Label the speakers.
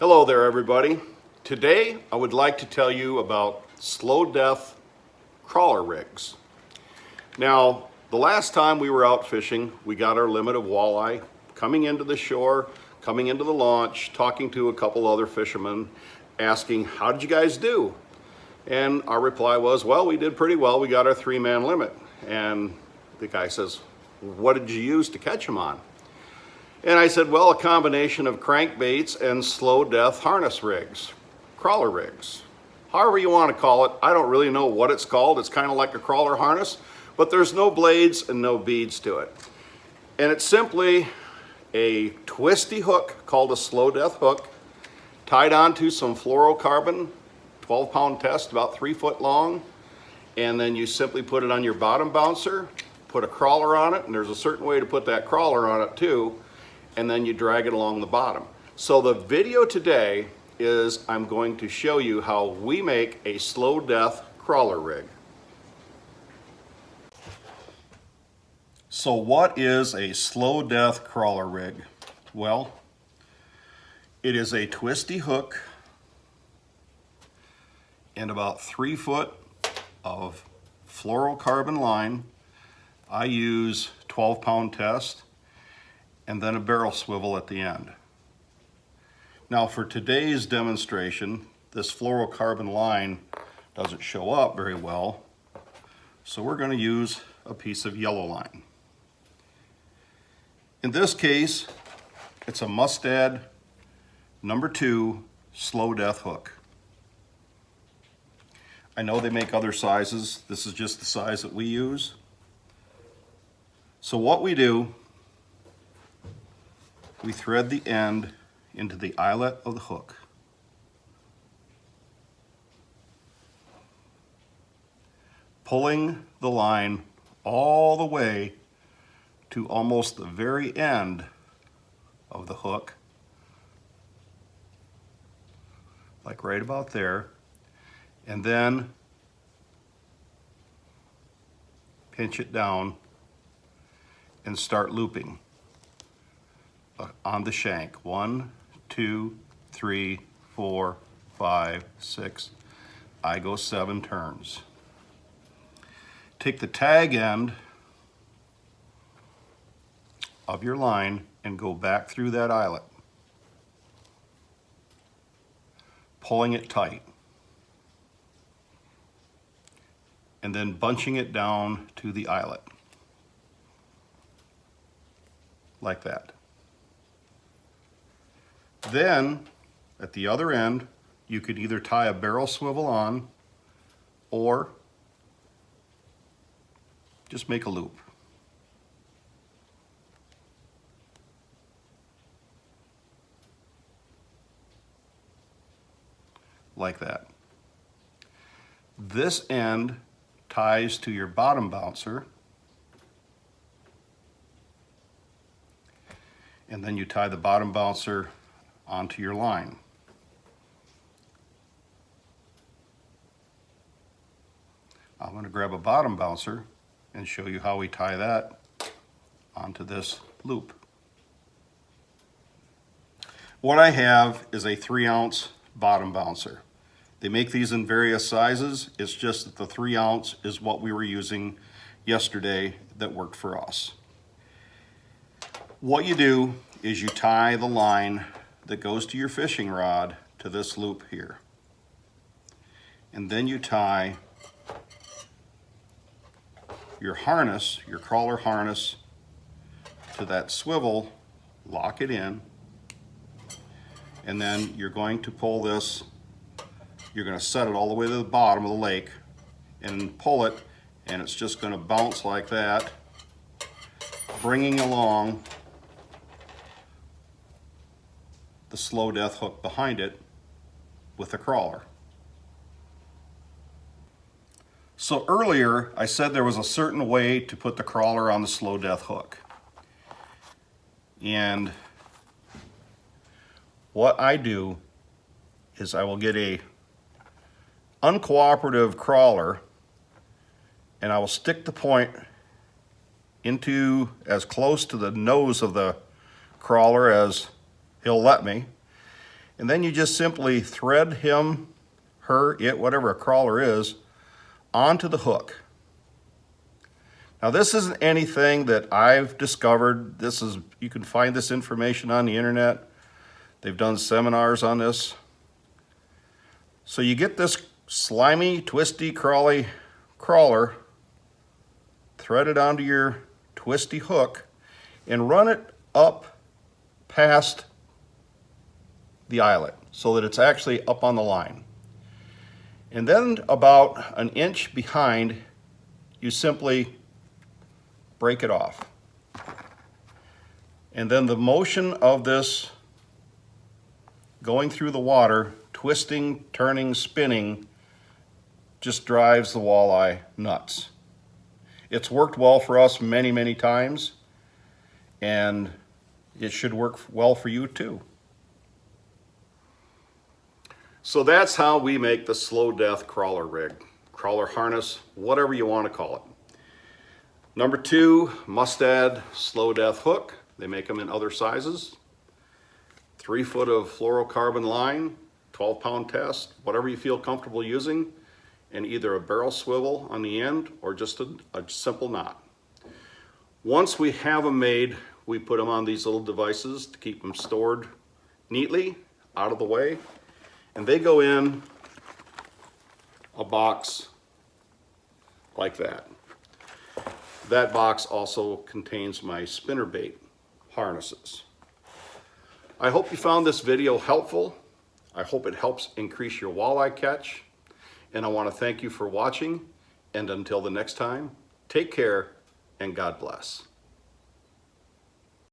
Speaker 1: Hello there, everybody. Today I would like to tell you about slow death crawler rigs. Now, the last time we were out fishing, we got our limit of walleye coming into the shore, coming into the launch, talking to a couple other fishermen, asking, how did you guys do? And our reply was, well, we did pretty well. We got our 3-man limit. And the guy says, what did you use to catch them on? And I said, well, a combination of crankbaits and slow death harness rigs, crawler rigs. However you want to call it, I don't really know what it's called. It's kind of like a crawler harness, but there's no blades and no beads to it. And it's simply a twisty hook called a slow death hook, tied onto some fluorocarbon, 12-pound test, about 3 foot long. And then you simply put it on your bottom bouncer, put a crawler on it, and there's a certain way to put that crawler on it too, and then you drag it along the bottom. So the video today is I'm going to show you how we make a slow death crawler rig. So what is a slow death crawler rig? Well, it is a twisty hook and about 3 foot of fluorocarbon line. I use 12-pound test and then a barrel swivel at the end. Now for today's demonstration, this fluorocarbon line doesn't show up very well, so we're going to use a piece of yellow line. In this case, it's a Mustad number 2 slow death hook. I know they make other sizes. This is just the size that we use. So what we do, we thread the end into the eyelet of the hook. Pulling the line all the way to almost the very end of the hook, like right about there, and then pinch it down and start looping on the shank. 1, 2, 3, 4, 5, 6. I go 7 turns. Take the tag end of your line and go back through that eyelet, pulling it tight, and then bunching it down to the eyelet, like that. Then, at the other end, you could either tie a barrel swivel on or just make a loop. Like that. This end ties to your bottom bouncer, and then you tie the bottom bouncer onto your line. I'm going to grab a bottom bouncer and show you how we tie that onto this loop. What I have is a 3-ounce bottom bouncer. They make these in various sizes. It's just that the 3-ounce is what we were using yesterday that worked for us. What you do is you tie the line that goes to your fishing rod to this loop here. And then you tie your harness, your crawler harness, to that swivel, lock it in, and then you're going to pull this, you're going to set it all the way to the bottom of the lake and pull it, and it's just going to bounce like that, bringing along the slow death hook behind it with the crawler. So earlier I said there was a certain way to put the crawler on the slow death hook. And what I do is I will get a uncooperative crawler and I will stick the point into as close to the nose of the crawler as he'll let me. And then you just simply thread him, her, it, whatever a crawler is, onto the hook. Now this isn't anything that I've discovered. You can find this information on the internet. They've done seminars on this. So you get this slimy, twisty, crawly crawler, thread it onto your twisty hook, and run it up past the eyelet so that it's actually up on the line. And then about an inch behind, you simply break it off. And then the motion of this going through the water, twisting, turning, spinning, just drives the walleye nuts. It's worked well for us many, many times, and it should work well for you too. So that's how we make the slow death crawler rig, crawler harness, whatever you want to call it. Number 2, mustad slow death hook. They make them in other sizes. 3 foot of fluorocarbon line, 12-pound test, whatever you feel comfortable using, and either a barrel swivel on the end or just a simple knot. Once we have them made, we put them on these little devices to keep them stored neatly, out of the way, and they go in a box like that. That box also contains my spinnerbait harnesses. I hope you found this video helpful. I hope it helps increase your walleye catch. And I want to thank you for watching. And until the next time, take care and God bless.